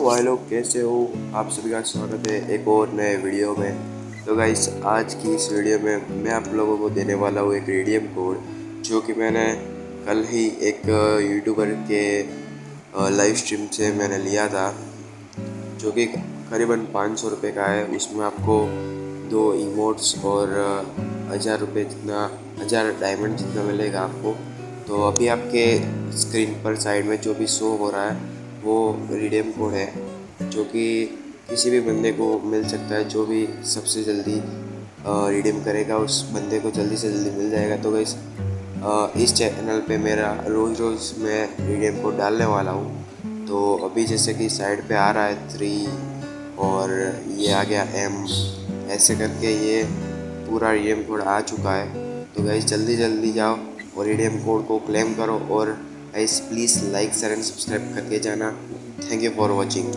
भाई लोग, कैसे हो? आप सभी का स्वागत है एक और नए वीडियो में। तो गाइस, आज की इस वीडियो में मैं आप लोगों को देने वाला हूँ एक रिडीम कोड, जो कि मैंने कल ही एक यूट्यूबर के लाइव स्ट्रीम से मैंने लिया था, जो कि करीबन 500 रुपये का है। उसमें आपको 2 इमोट्स और 1000 रुपये जितना, 1000 डायमंड जितना मिलेगा आपको। तो अभी आपके स्क्रीन पर साइड में जो भी शो हो रहा है वो रिडीम कोड है, जो कि किसी भी बंदे को मिल सकता है। जो भी सबसे जल्दी रिडीम करेगा उस बंदे को जल्दी से जल्दी मिल जाएगा। तो गाइस, इस चैनल पे मेरा रोज़ रोज़ मैं रिडीम कोड डालने वाला हूँ। तो अभी जैसे कि साइड पे आ रहा है 3 और ये आ गया M, ऐसे करके ये पूरा रिडीम कोड आ चुका है। तो गाइस, जल्दी जल्दी जाओ और रिडीम कोड को क्लेम करो। और guys, please like share and subscribe करके जाना। Thank you for watching.